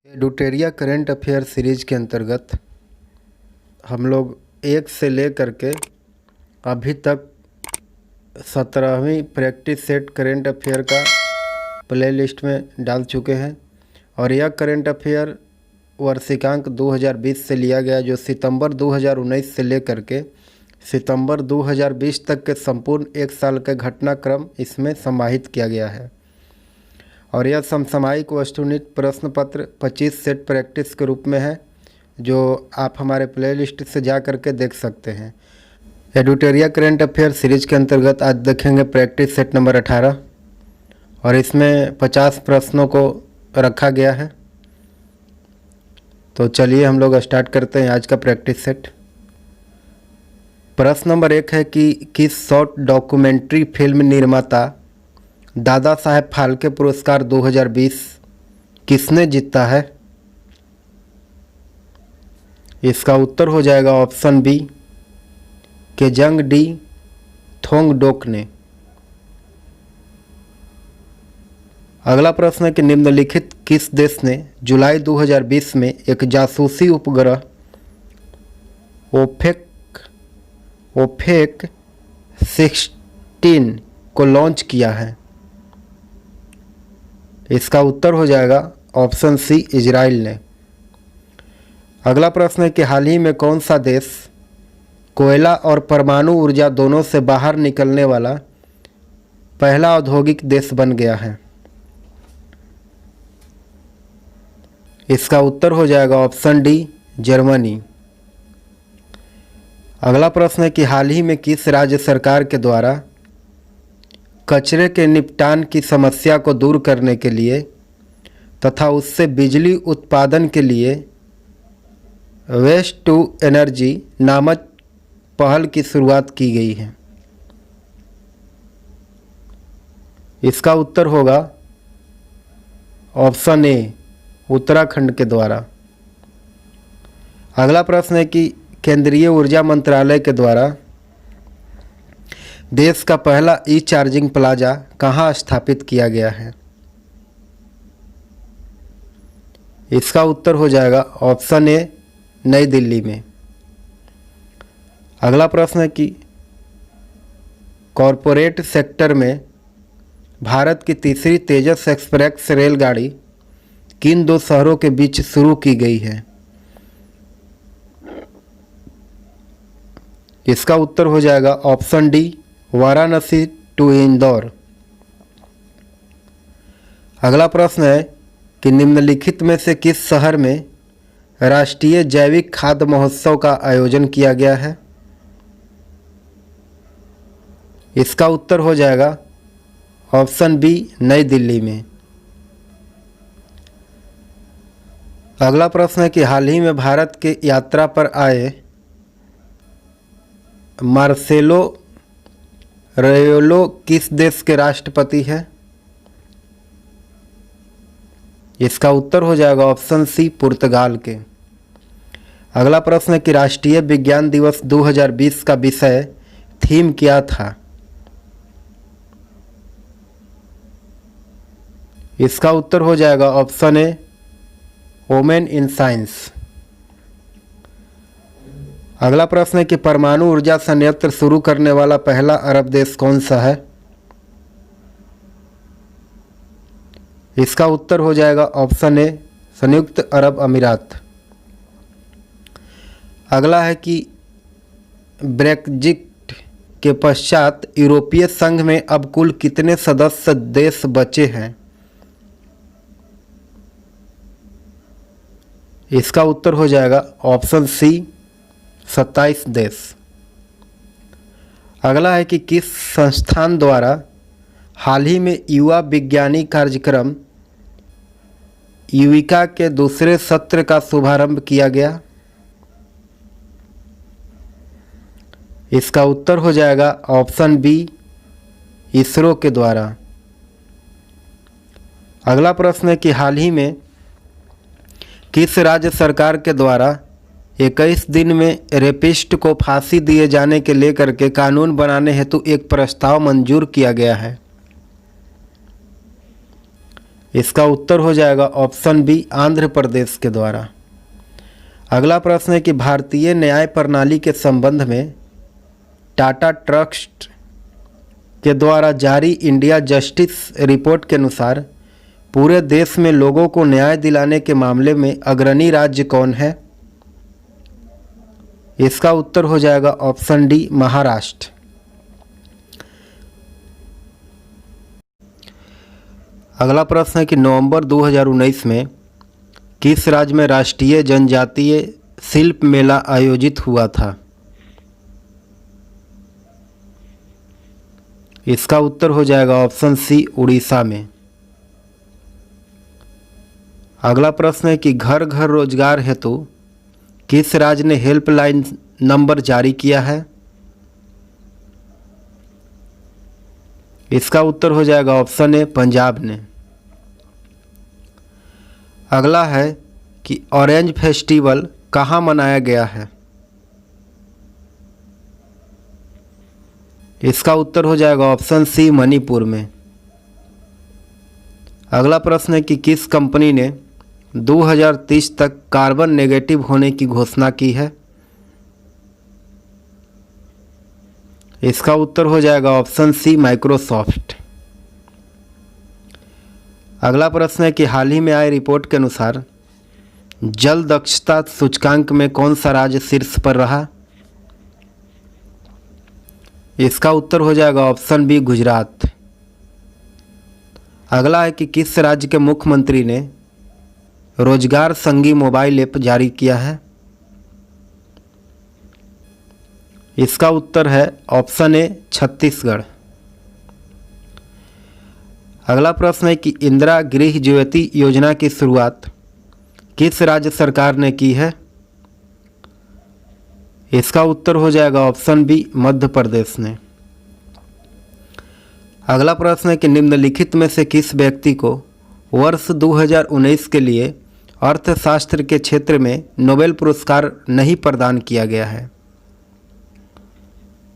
एडुटेरिया current affair series के अंतर्गत हम लोग 1 से ले करके अभी तक 17वीं प्रैक्टिस सेट करंट अफेयर का प्लेलिस्ट में डाल चुके हैं और यह करंट अफेयर वर्षिकांक 2020 से लिया गया, जो सितंबर 2019 से ले करके सितंबर 2020 तक के संपूर्ण 1 साल का घटनाक्रम इसमें समाहित किया गया है। और यह समसामयिक वस्तुनिष्ठ प्रश्न पत्र 25 सेट प्रैक्टिस के रूप में है, जो आप हमारे प्लेलिस्ट से जा करके देख सकते हैं। एडुटेरिया करंट अफेयर सीरीज के अंतर्गत आज देखेंगे प्रैक्टिस सेट नंबर 18 और इसमें 50 प्रश्नों को रखा गया है। तो चलिए हम लोग स्टार्ट करते हैं आज का प्रैक्टिस सेट। प्रश्न नंबर 1 है कि किस शॉर्ट डॉक्यूमेंट्री फिल्म निर्माता दादा साहेब फाल्के पुरस्कार 2020 किसने जीता है? इसका उत्तर हो जाएगा option B, Kejang D Thongdok ने। अगला प्रश्न है कि निम्नलिखित किस देश ने जुलाई 2020 में एक जासूसी उपग्रह ओफेक 16 को लॉन्च किया है? इसका उत्तर हो जाएगा ऑप्शन सी, इजराइल ने। अगला प्रश्न है कि हाल ही में कौन सा देश कोयला और परमाणु ऊर्जा दोनों से बाहर निकलने वाला पहला औद्योगिक देश बन गया है? इसका उत्तर हो जाएगा ऑप्शन डी, जर्मनी। अगला प्रश्न है कि हाल ही में किस राज्य सरकार के द्वारा कचरे के निपटान की समस्या को दूर करने के लिए तथा उससे बिजली उत्पादन के लिए वेस्ट टू एनर्जी नामक पहल की शुरुआत की गई है? इसका उत्तर होगा ऑप्शन ए, उत्तराखंड के द्वारा। अगला प्रश्न है कि केंद्रीय ऊर्जा मंत्रालय के द्वारा देश का पहला ई चार्जिंग प्लाजा कहाँ स्थापित किया गया है? इसका उत्तर हो जाएगा ऑप्शन ए, नई दिल्ली में। अगला प्रश्न है कि कॉरपोरेट सेक्टर में भारत की तीसरी तेजस एक्सप्रेस रेलगाड़ी किन 2 शहरों के बीच शुरू की गई है? इसका उत्तर हो जाएगा option D, Varanasi to Indore. अगला प्रश्न है कि निम्नलिखित में से किस शहर में राष्ट्रीय जैविक खाद्य महोत्सव का आयोजन किया गया है? इसका उत्तर हो जाएगा ऑप्शन बी, नई दिल्ली में। अगला प्रश्न है कि हाल ही में भारत के यात्रा पर आए मार्सेलो रेयोलो किस देश के राष्ट्रपति हैं? इसका उत्तर हो जाएगा ऑप्शन सी, पुर्तगाल के। अगला प्रश्न है कि राष्ट्रीय विज्ञान दिवस 2020 का विषय थीम क्या था? इसका उत्तर हो जाएगा option A, women in science. अगला प्रश्न है कि परमाणु ऊर्जा संयंत्र शुरू करने वाला पहला अरब देश कौन सा है? इसका उत्तर हो जाएगा ऑप्शन ए, संयुक्त अरब अमीरात। अगला है कि ब्रेक्जिट के पश्चात यूरोपीय संघ में अब कुल कितने सदस्य देश बचे हैं? इसका उत्तर हो जाएगा ऑप्शन सी, 27 देश। अगला है कि किस संस्थान द्वारा हाल ही में युवा विज्ञानी कार्यक्रम युविका के दूसरे सत्र का शुभारंभ किया गया? इसका उत्तर हो जाएगा ऑप्शन बी, इसरो के द्वारा। अगला प्रश्न है कि हाल ही में किस राज्य सरकार के द्वारा 21 दिन में रेपिस्ट को फांसी दिए जाने के लेकर के कानून बनाने हेतु एक प्रस्ताव मंजूर किया गया है? इसका उत्तर हो जाएगा ऑप्शन बी आंध्र प्रदेश के द्वारा। अगला प्रश्न है कि भारतीय न्याय प्रणाली के संबंध में टाटा ट्रस्ट के द्वारा जारी इंडिया जस्टिस रिपोर्ट के अनुसार पूरे देश में लोगों को न्याय दिलाने के मामले में अग्रणी राज्य कौन है? इसका उत्तर हो जाएगा ऑप्शन डी महाराष्ट्र। अगला प्रश्न है कि नवंबर 2019 में किस राज्य में राष्ट्रीय जनजातीय शिल्प मेला आयोजित हुआ था? इसका उत्तर हो जाएगा ऑप्शन सी उड़ीसा में। अगला प्रश्न है कि घर घर रोजगार हेतु किस राज्य ने हेल्पलाइन नंबर जारी किया है? इसका उत्तर हो जाएगा ऑप्शन ए पंजाब ने। अगला है कि ऑरेंज फेस्टिवल कहाँ मनाया गया है? इसका उत्तर हो जाएगा ऑप्शन सी मणिपुर में। अगला प्रश्न है कि किस कंपनी ने 2030 तक कार्बन नेगेटिव होने की घोषणा की है? इसका उत्तर हो जाएगा ऑप्शन सी माइक्रोसॉफ्ट। अगला प्रश्न है कि हाल ही में आई रिपोर्ट के अनुसार जल दक्षता सूचकांक में कौन सा राज्य शीर्ष पर रहा? इसका उत्तर हो जाएगा ऑप्शन बी गुजरात। अगला है कि किस राज्य के मुख्यमंत्री ने रोजगार संगी मोबाइल ऐप जारी किया है? इसका उत्तर है ऑप्शन ए छत्तीसगढ़। अगला प्रश्न है कि इंदिरा गृह ज्योति योजना की शुरुआत किस राज्य सरकार ने की है? इसका उत्तर हो जाएगा ऑप्शन बी मध्य प्रदेश ने। अगला प्रश्न है कि निम्नलिखित में से किस व्यक्ति को वर्ष 2019 के लिए अर्थशास्त्र के क्षेत्र में नोबेल पुरस्कार नहीं प्रदान किया गया है?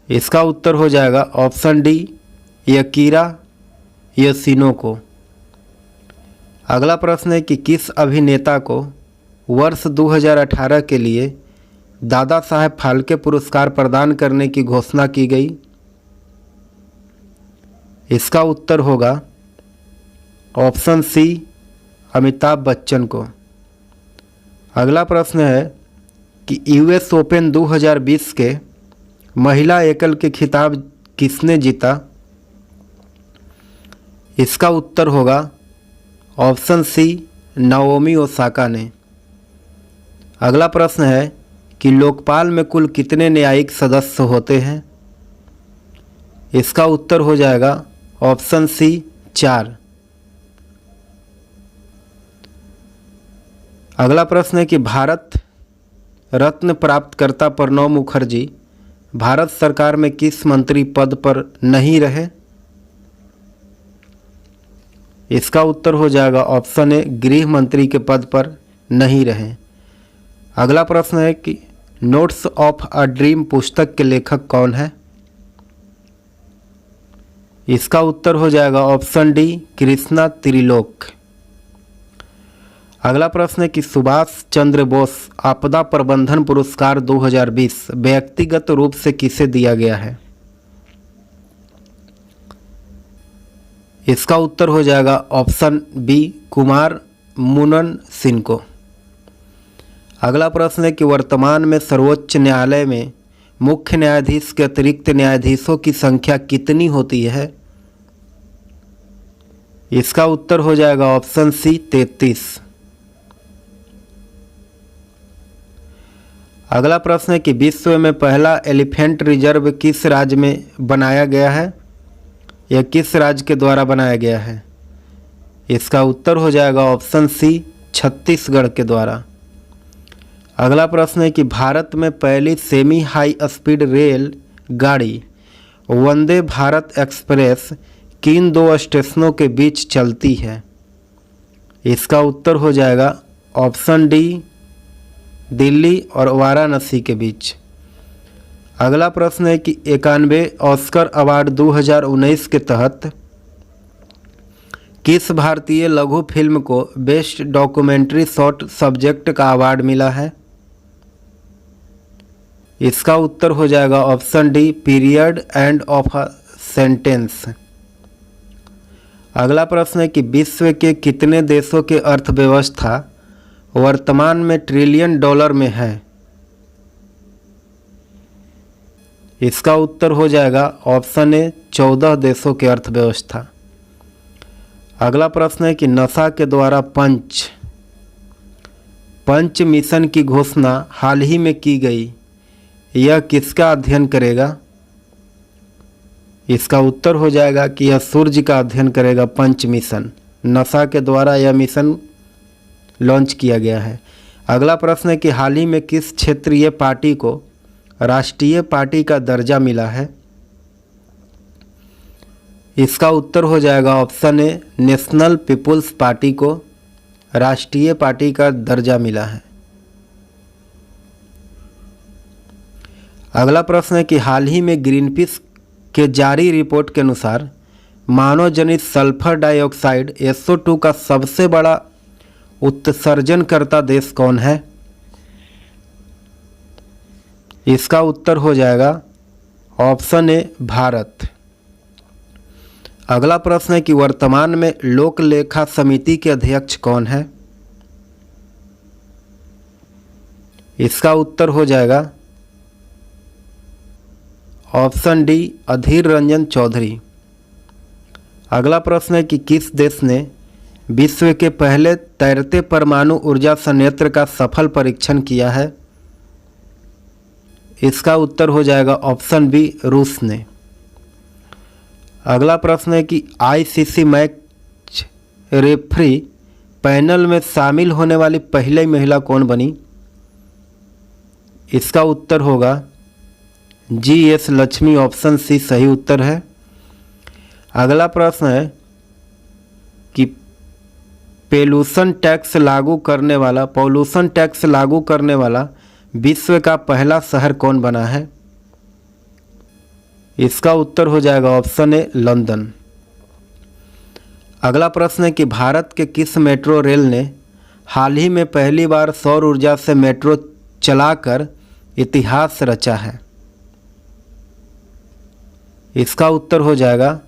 इसका उत्तर हो जाएगा ऑप्शन डी यकीरा योशिनो को। अगला प्रश्न है कि किस अभिनेता को वर्ष 2018 के लिए दादा साहेब फाल्के पुरस्कार प्रदान करने की घोषणा की गई? इसका उत्तर होगा ऑप्शन सी अमिताभ बच्चन को। अगला प्रश्न है कि यूएस ओपन 2020 के महिला एकल के खिताब किसने जीता? इसका उत्तर होगा ऑप्शन सी नाओमी ओसाका ने। अगला प्रश्न है कि लोकपाल में कुल कितने न्यायिक सदस्य होते हैं? इसका उत्तर हो जाएगा ऑप्शन सी 4। अगला प्रश्न है कि भारत रत्न प्राप्तकर्ता प्रणब मुखर्जी भारत सरकार में किस मंत्री पद पर नहीं रहे? इसका उत्तर हो जाएगा ऑप्शन ए गृह मंत्री के पद पर नहीं रहे। अगला प्रश्न है कि नोट्स ऑफ अ ड्रीम पुस्तक के लेखक कौन है? इसका उत्तर हो जाएगा ऑप्शन डी कृष्णा त्रिलोक। अगला प्रश्न है कि सुभाष चंद्र बोस आपदा प्रबंधन पुरस्कार 2020 व्यक्तिगत रूप से किसे दिया गया है? इसका उत्तर हो जाएगा ऑप्शन बी कुमार मुनन सिंह को। अगला प्रश्न है कि वर्तमान में सर्वोच्च न्यायालय में मुख्य न्यायाधीश के अतिरिक्त न्यायाधीशों की संख्या कितनी होती है? इसका उत्तर हो जाएगा ऑप्शन सी 33। अगला प्रश्न है कि विश्व में पहला एलिफेंट रिजर्व किस राज्य में बनाया गया है या किस राज्य के द्वारा बनाया गया है? इसका उत्तर हो जाएगा ऑप्शन सी छत्तीसगढ़ के द्वारा। अगला प्रश्न है कि भारत में पहली सेमी हाई स्पीड रेल गाड़ी वंदे भारत एक्सप्रेस किन 2 स्टेशनों के बीच चलती है? इसका उत्तर हो जाएगा ऑप्शन डी दिल्ली और वाराणसी के बीच। अगला प्रश्न है कि 91 ऑस्कर अवार्ड 2019 के तहत किस भारतीय लघु फिल्म को बेस्ट डॉक्यूमेंट्री शॉर्ट सब्जेक्ट का अवार्ड मिला है? इसका उत्तर हो जाएगा option D, period end of a sentence. अगला प्रश्न है कि विश्व के कितने देशों की अर्थव्यवस्था वर्तमान में ट्रिलियन डॉलर में है? इसका उत्तर हो जाएगा ऑप्शन ए, 14 देशों की अर्थव्यवस्था। अगला प्रश्न है कि नासा के द्वारा पंच मिशन की घोषणा हाल ही में की गई, यह किसका अध्ययन करेगा? इसका उत्तर हो जाएगा कि यह सूर्य का अध्ययन करेगा। पंच मिशन नासा के द्वारा यह मिशन लॉन्च किया गया है। अगला प्रश्न है कि हाल ही में किस क्षेत्रीय पार्टी को राष्ट्रीय पार्टी का दर्जा मिला है? इसका उत्तर हो जाएगा option A, national people's party को राष्ट्रीय पार्टी का दर्जा मिला है। अगला प्रश्न है कि हाल ही में ग्रीनपीस के जारी रिपोर्ट के अनुसार मानव जनित सल्फर डाइऑक्साइड SO2 का सबसे बड़ा उत्सर्जनकर्ता देश कौन है? इसका उत्तर हो जाएगा ऑप्शन ए, भारत। अगला प्रश्न है कि वर्तमान में लोक लेखा समिति के अध्यक्ष कौन है? इसका उत्तर हो जाएगा ऑप्शन डी, अधीर रंजन चौधरी। अगला प्रश्न है कि किस देश ने विश्व के पहले तैरते परमाणु ऊर्जा संयंत्र का सफल परीक्षण किया है? इसका उत्तर हो जाएगा ऑप्शन बी, रूस ने। अगला प्रश्न है कि ICC मैच रेफरी पैनल में शामिल होने वाली पहली महिला कौन बनी? इसका उत्तर होगा GS लक्ष्मी, ऑप्शन सी सही उत्तर है। अगला प्रश्न है कि पॉल्यूशन टैक्स लागू करने वाला विश्व का पहला शहर कौन बना है? इसका उत्तर हो जाएगा ऑप्शन ए, लंदन। अगला प्रश्न है कि भारत के किस मेट्रो रेल ने हाल ही में पहली बार सौर ऊर्जा से मेट्रो चलाकर इतिहास रचा है? इसका उत्तर हो जाएगा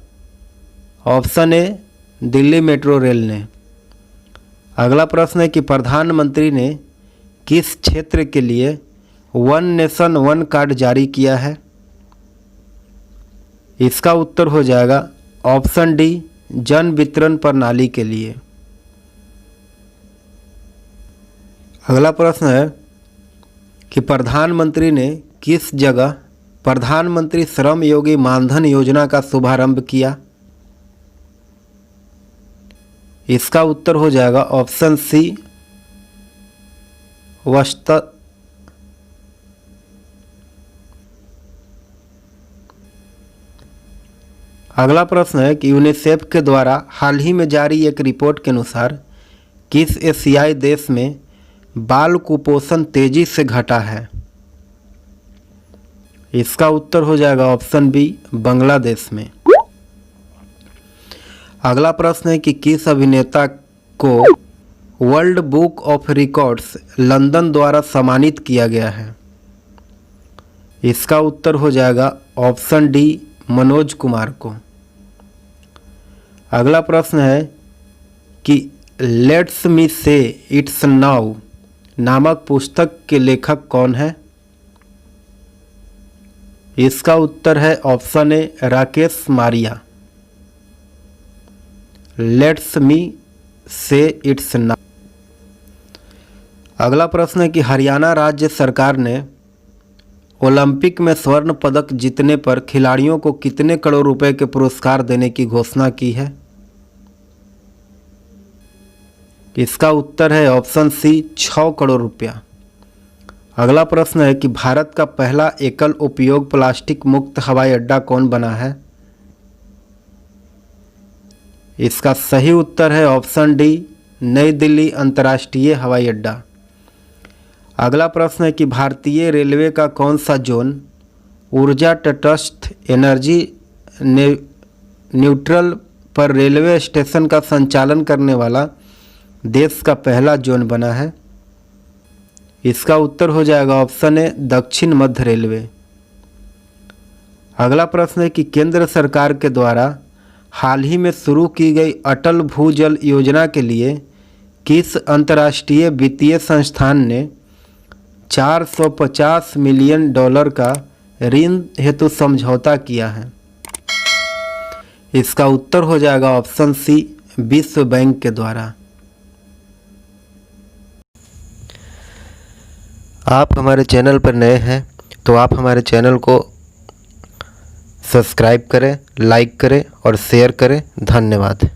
ऑप्शन ए, दिल्ली मेट्रो रेल ने। अगला प्रश्न है कि प्रधानमंत्री ने किस क्षेत्र के लिए वन नेशन वन कार्ड जारी किया है? इसका उत्तर हो जाएगा ऑप्शन डी, जन वितरण प्रणाली के लिए। अगला प्रश्न है कि प्रधानमंत्री ने किस जगह प्रधानमंत्री श्रम योगी मानधन योजना का शुभारंभ किया? इसका उत्तर हो जाएगा ऑप्शन सी, अगला प्रश्न है कि यूनिसेफ के द्वारा हाल ही में जारी एक रिपोर्ट के अनुसार किस एशियाई देश में बाल कुपोषण तेजी से घटा है? इसका उत्तर हो जाएगा ऑप्शन बी, बांग्लादेश में। अगला प्रश्न है कि किस अभिनेता को world book of records London द्वारा सम्मानित किया गया है? इसका उत्तर हो जाएगा ऑप्शन डी, मनोज कुमार को। अगला प्रश्न है कि लेट्स मी से इट्स नाउ नामक पुस्तक के लेखक कौन है? इसका उत्तर है option A, Rakesh Maria. Let's मी से इट्स नाउ। अगला प्रश्न है कि हरियाणा राज्य सरकार ने ओलंपिक में स्वर्ण पदक जीतने पर खिलाड़ियों को कितने करोड़ रुपए के पुरस्कार देने की घोषणा की है? इसका उत्तर है ऑप्शन सी, 6 करोड़ रुपया। अगला प्रश्न है कि भारत का पहला एकल उपयोग प्लास्टिक मुक्त हवाई अड्डा कौन बना है? इसका सही उत्तर है ऑप्शन डी, नई दिल्ली अंतर्राष्ट्रीय हवाई अड्डा। अगला प्रश्न है कि भारतीय रेलवे का कौन सा जोन ऊर्जा तटस्थ एनर्जी न्यूट्रल पर रेलवे स्टेशन का संचालन करने वाला देश का पहला जोन बना है? इसका उत्तर हो जाएगा ऑप्शन ए दक्षिण मध्य रेलवे। अगला प्रश्न है कि केंद्र सरकार के द्वारा हाल ही में शुरू की गई अटल भूजल योजना के लिए किस अंतर्राष्ट्रीय वित्तीय संस्थान ने $450 मिलियन का ऋण हेतु समझौता किया है? इसका उत्तर हो जाएगा ऑप्शन सी विश्व बैंक के द्वारा। आप हमारे चैनल पर नए हैं तो आप हमारे चैनल को सब्सक्राइब करें, लाइक करें और शेयर करें। धन्यवाद।